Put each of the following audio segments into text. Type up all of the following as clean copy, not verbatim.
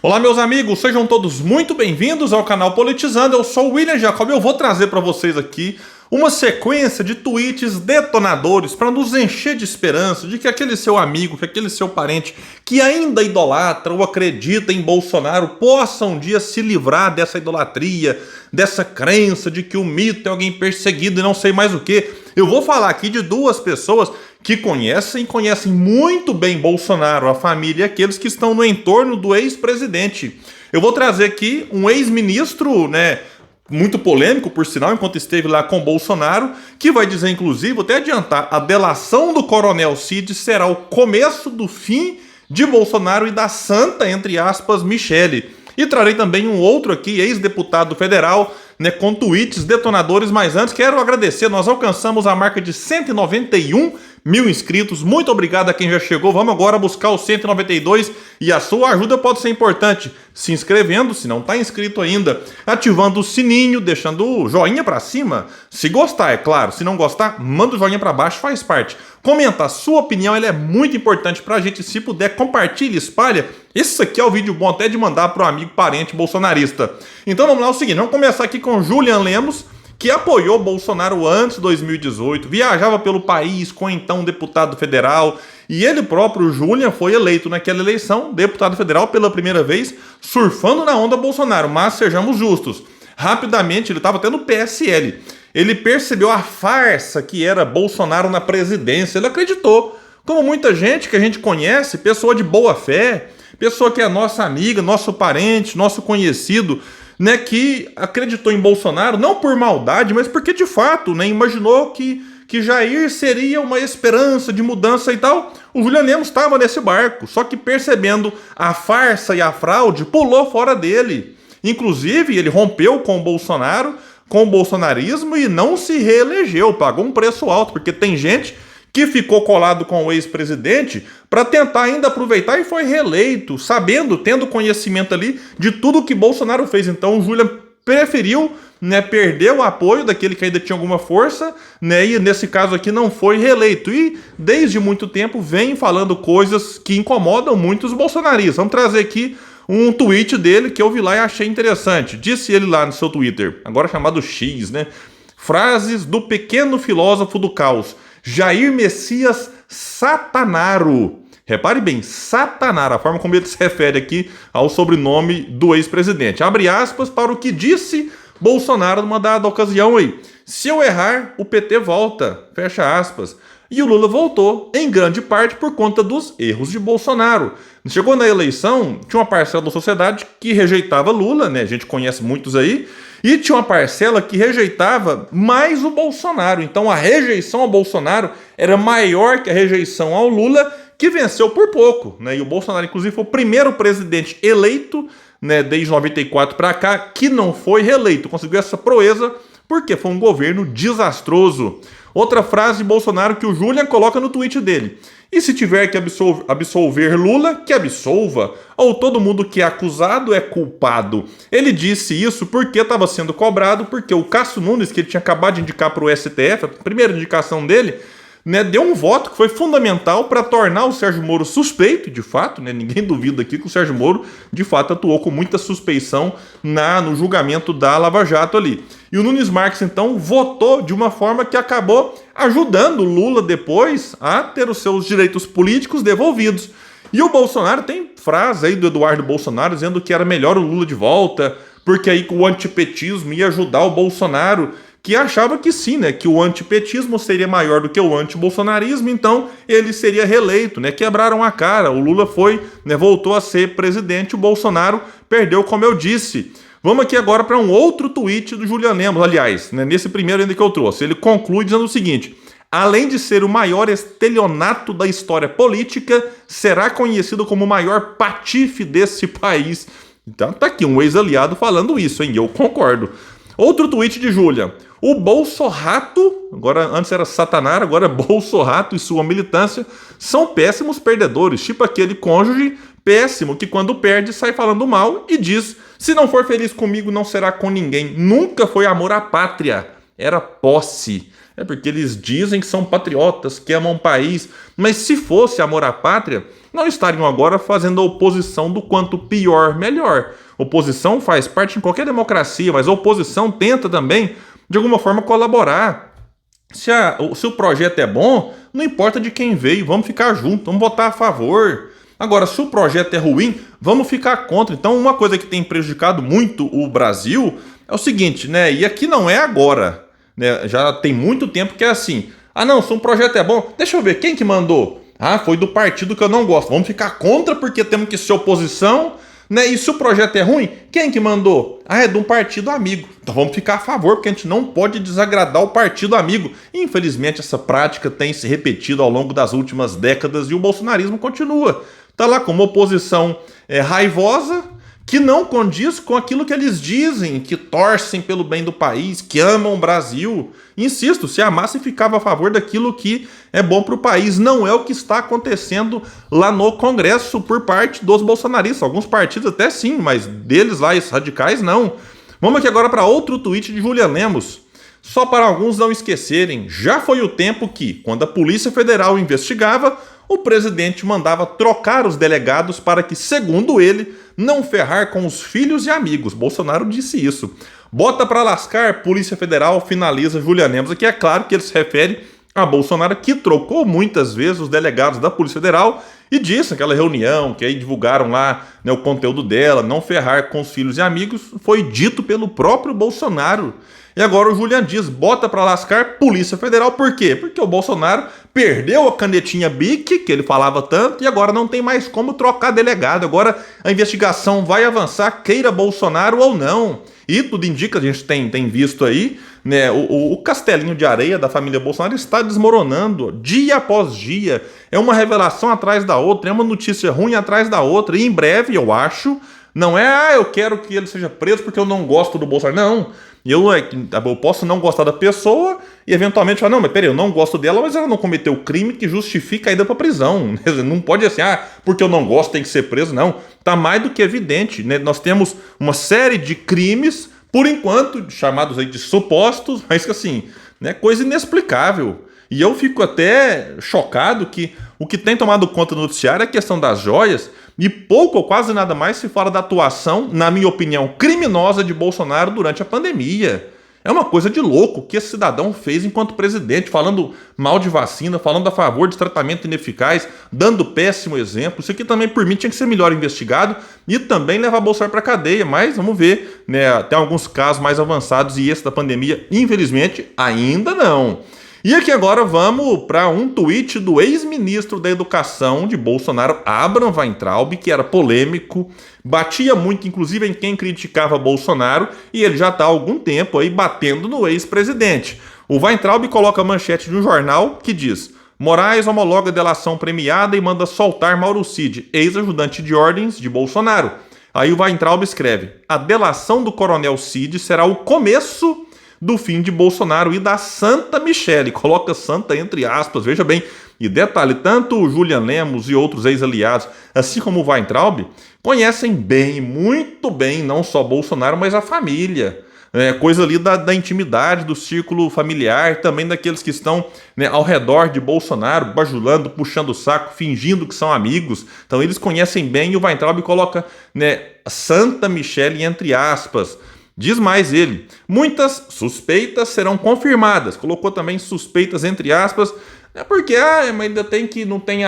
Olá, meus amigos, sejam todos muito bem-vindos ao canal Politizando. Eu sou o William Jacob e eu vou trazer para vocês aqui uma sequência de tweets detonadores para nos encher de esperança de que aquele seu amigo, que aquele seu parente que ainda idolatra ou acredita em Bolsonaro possa um dia se livrar dessa idolatria, dessa crença de que o mito é alguém perseguido e não sei mais o que. Eu vou falar aqui de duas pessoas que conhecem muito bem Bolsonaro, a família e aqueles que estão no entorno do ex-presidente. Eu vou trazer aqui um ex-ministro, muito polêmico, por sinal, enquanto esteve lá com Bolsonaro, que vai dizer, inclusive, vou até adiantar, a delação do Coronel Cid será o começo do fim de Bolsonaro e da santa, entre aspas, Michele. E trarei também um outro aqui, ex-deputado federal, com tweets detonadores, mas antes quero agradecer, nós alcançamos a marca de 191 mil inscritos, muito obrigado a quem já chegou, vamos agora buscar os 192 e a sua ajuda pode ser importante, se inscrevendo, se não está inscrito ainda, ativando o sininho, deixando o joinha para cima, se gostar, é claro, se não gostar, manda o joinha para baixo, faz parte, comenta, a sua opinião ela é muito importante para a gente, se puder, compartilha, espalha, esse aqui é o vídeo bom até de mandar para o amigo parente bolsonarista. Então vamos lá, o seguinte, vamos começar aqui com Julian Lemos, que apoiou Bolsonaro antes de 2018, viajava pelo país com então deputado federal, e ele próprio, Julian, foi eleito naquela eleição, deputado federal pela primeira vez, surfando na onda Bolsonaro, mas sejamos justos, rapidamente ele estava até no PSL, ele percebeu a farsa que era Bolsonaro na presidência, ele acreditou, como muita gente que a gente conhece, pessoa de boa fé, pessoa que é nossa amiga, nosso parente, nosso conhecido, que acreditou em Bolsonaro, não por maldade, mas porque de fato, imaginou que Jair seria uma esperança de mudança e tal. O Julian Lemos estava nesse barco, só que percebendo a farsa e a fraude, pulou fora dele. Inclusive, ele rompeu com o Bolsonaro, com o bolsonarismo e não se reelegeu, pagou um preço alto, porque tem gente que ficou colado com o ex-presidente para tentar ainda aproveitar e foi reeleito, sabendo, tendo conhecimento ali de tudo que Bolsonaro fez. Então o Julian preferiu perder o apoio daquele que ainda tinha alguma força, e nesse caso aqui não foi reeleito. E desde muito tempo vem falando coisas que incomodam muito os bolsonaristas. Vamos trazer aqui um tweet dele que eu vi lá e achei interessante. Disse ele lá no seu Twitter, agora chamado X, Frases do pequeno filósofo do caos. Jair Messias Satanaro. Repare bem, Satanaro, a forma como ele se refere aqui ao sobrenome do ex-presidente. Abre aspas para o que disse Bolsonaro numa dada ocasião aí. Se eu errar, o PT volta. Fecha aspas. E o Lula voltou, em grande parte por conta dos erros de Bolsonaro. Chegou na eleição, tinha uma parcela da sociedade que rejeitava Lula, a gente conhece muitos aí, e tinha uma parcela que rejeitava mais o Bolsonaro. Então a rejeição ao Bolsonaro era maior que a rejeição ao Lula, que venceu por pouco. E o Bolsonaro, inclusive, foi o primeiro presidente eleito, desde 94 para cá, que não foi reeleito. Conseguiu essa proeza porque foi um governo desastroso. Outra frase de Bolsonaro que o Julian coloca no tweet dele. E se tiver que absolver Lula, que absolva. Ou todo mundo que é acusado é culpado. Ele disse isso porque estava sendo cobrado, porque o Cássio Nunes, que ele tinha acabado de indicar para o STF, a primeira indicação dele, deu um voto que foi fundamental para tornar o Sérgio Moro suspeito, de fato, ninguém duvida aqui que o Sérgio Moro, de fato, atuou com muita suspeição no julgamento da Lava Jato ali. E o Nunes Marques, então, votou de uma forma que acabou ajudando o Lula depois a ter os seus direitos políticos devolvidos. E o Bolsonaro tem frase aí do Eduardo Bolsonaro dizendo que era melhor o Lula de volta, porque aí o antipetismo ia ajudar o Bolsonaro, que achava que sim, que o antipetismo seria maior do que o antibolsonarismo, então ele seria reeleito, Quebraram a cara, o Lula voltou a ser presidente, o Bolsonaro perdeu, como eu disse. Vamos aqui agora para um outro tweet do Julian Lemos, aliás, nesse primeiro ainda que eu trouxe, ele conclui dizendo o seguinte: além de ser o maior estelionato da história política, será conhecido como o maior patife desse país. Então tá aqui um ex-aliado falando isso, eu concordo. Outro tweet de Julian. O Bolsorrato, agora antes era Satanaro, agora Bolsorrato e sua militância, são péssimos perdedores, tipo aquele cônjuge péssimo que quando perde sai falando mal e diz: se não for feliz comigo não será com ninguém. Nunca foi amor à pátria, era posse. É porque eles dizem que são patriotas, que amam o país, mas se fosse amor à pátria, não estariam agora fazendo a oposição do quanto pior, melhor. Oposição faz parte em qualquer democracia, mas a oposição tenta também, de alguma forma, colaborar. Se o projeto é bom, não importa de quem veio, vamos ficar juntos, vamos votar a favor. Agora, se o projeto é ruim, vamos ficar contra. Então, uma coisa que tem prejudicado muito o Brasil é o seguinte, né? E aqui não é agora, né? Já tem muito tempo que é assim. Ah, não, se um projeto é bom, deixa eu ver, quem que mandou? Ah, foi do partido que eu não gosto. Vamos ficar contra porque temos que ser oposição, né? E se o projeto é ruim, quem que mandou? Ah, é de um partido amigo. Então vamos ficar a favor, porque a gente não pode desagradar o partido amigo. Infelizmente, essa prática tem se repetido ao longo das últimas décadas e o bolsonarismo continua. Está lá como oposição raivosa, que não condiz com aquilo que eles dizem, que torcem pelo bem do país, que amam o Brasil. Insisto, se amasse ficava a favor daquilo que é bom para o país. Não é o que está acontecendo lá no Congresso por parte dos bolsonaristas. Alguns partidos até sim, mas deles lá, esses radicais, não. Vamos aqui agora para outro tweet de Julian Lemos. Só para alguns não esquecerem, já foi o tempo que, quando a Polícia Federal investigava, o presidente mandava trocar os delegados para que, segundo ele, não ferrar com os filhos e amigos. Bolsonaro disse isso. Bota pra lascar, Polícia Federal, finaliza Julian Lemos. Aqui é claro que ele se refere a Bolsonaro, que trocou muitas vezes os delegados da Polícia Federal e disse naquela reunião, que aí divulgaram lá, né, o conteúdo dela, não ferrar com os filhos e amigos, foi dito pelo próprio Bolsonaro. E agora o Julian diz, bota pra lascar Polícia Federal, por quê? Porque o Bolsonaro perdeu a canetinha BIC, que ele falava tanto, e agora não tem mais como trocar delegado. Agora a investigação vai avançar, queira Bolsonaro ou não. E tudo indica, a gente tem visto aí, né, o castelinho de areia da família Bolsonaro está desmoronando dia após dia. É uma revelação atrás da outra, é uma notícia ruim atrás da outra. E em breve, eu acho, não é, eu quero que ele seja preso porque eu não gosto do Bolsonaro. Não. Eu posso não gostar da pessoa e eventualmente falar, não, mas peraí, eu não gosto dela, mas ela não cometeu crime que justifica a ida pra prisão. Não pode assim, porque eu não gosto tem que ser preso, não. Tá mais do que evidente, né? Nós temos uma série de crimes, por enquanto, chamados aí de supostos, mas que assim, né, coisa inexplicável. E eu fico até chocado que o que tem tomado conta do noticiário é a questão das joias, e pouco ou quase nada mais se fala da atuação, na minha opinião, criminosa de Bolsonaro durante a pandemia. É uma coisa de louco que esse cidadão fez enquanto presidente, falando mal de vacina, falando a favor de tratamento ineficaz, dando péssimo exemplo. Isso aqui também, por mim, tinha que ser melhor investigado e também levar Bolsonaro para cadeia. Mas vamos ver, né? Tem alguns casos mais avançados e esse da pandemia, infelizmente, ainda não. E aqui agora vamos para um tweet do ex-ministro da Educação de Bolsonaro, Abraham Weintraub, que era polêmico, batia muito, inclusive, em quem criticava Bolsonaro, e ele já está há algum tempo aí batendo no ex-presidente. O Weintraub coloca a manchete de um jornal que diz: Moraes homologa delação premiada e manda soltar Mauro Cid, ex-ajudante de ordens de Bolsonaro. Aí o Weintraub escreve: a delação do coronel Cid será o começo do fim de Bolsonaro e da Santa Michele. Coloca Santa entre aspas, veja bem. E detalhe, tanto o Julian Lemos e outros ex-aliados, assim como o Weintraub, conhecem bem, muito bem, não só Bolsonaro, mas a família. Coisa ali da intimidade, do círculo familiar, também daqueles que estão, né, ao redor de Bolsonaro, bajulando, puxando o saco, fingindo que são amigos. Então eles conhecem bem e o Weintraub coloca, né, Santa Michele entre aspas. Diz mais ele, muitas suspeitas serão confirmadas. Colocou também suspeitas entre aspas, porque mas ainda tem que não tem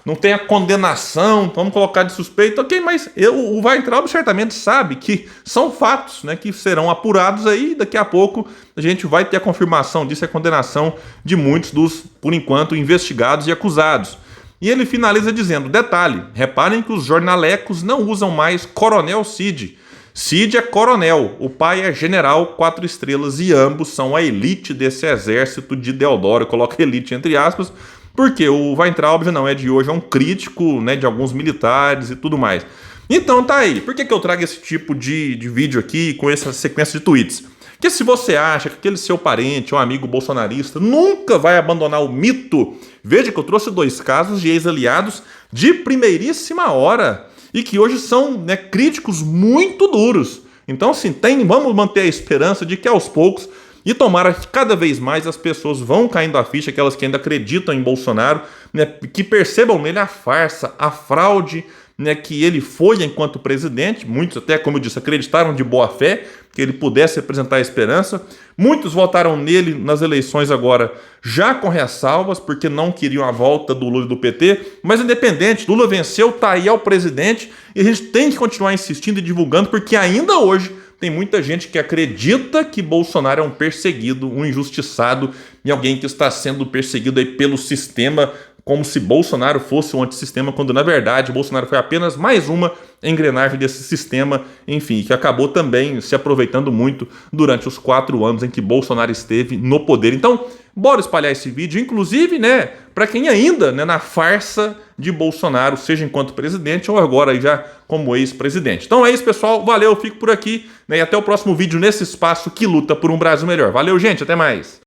não tem a condenação, vamos colocar de suspeito, ok, mas o Weintraub certamente sabe que são fatos, né, que serão apurados aí, e daqui a pouco a gente vai ter a confirmação disso, a condenação de muitos dos, por enquanto, investigados e acusados. E ele finaliza dizendo, detalhe, reparem que os jornalecos não usam mais Coronel Cid. Cid é coronel, o pai é general 4 estrelas e ambos são a elite desse exército de Deodoro. Coloca elite entre aspas, porque o Weintraub já não é de hoje, é um crítico, né, de alguns militares e tudo mais. Então tá aí, por que eu trago esse tipo de vídeo aqui com essa sequência de tweets? Porque se você acha que aquele seu parente ou amigo bolsonarista nunca vai abandonar o mito, veja que eu trouxe 2 casos de ex-aliados de primeiríssima hora e que hoje são, né, críticos muito duros. Então, assim, vamos manter a esperança de que aos poucos E tomara que cada vez mais as pessoas vão caindo a ficha, aquelas que ainda acreditam em Bolsonaro, né, que percebam nele a farsa, a fraude, né, que ele foi enquanto presidente. Muitos até, como eu disse, acreditaram de boa fé que ele pudesse representar a esperança. Muitos votaram nele nas eleições agora já com ressalvas, porque não queriam a volta do Lula e do PT, mas independente, Lula venceu, tá aí ao presidente, e a gente tem que continuar insistindo e divulgando, porque ainda hoje tem muita gente que acredita que Bolsonaro é um perseguido, um injustiçado, e alguém que está sendo perseguido aí pelo sistema, como se Bolsonaro fosse um antissistema, quando na verdade Bolsonaro foi apenas mais uma engrenagem desse sistema, enfim, que acabou também se aproveitando muito durante os 4 anos em que Bolsonaro esteve no poder. Então, bora espalhar esse vídeo, inclusive, né, para quem ainda, né, na farsa de Bolsonaro, seja enquanto presidente ou agora já como ex-presidente. Então é isso, pessoal, valeu, fico por aqui, né, e até o próximo vídeo nesse espaço que luta por um Brasil melhor. Valeu, gente, até mais!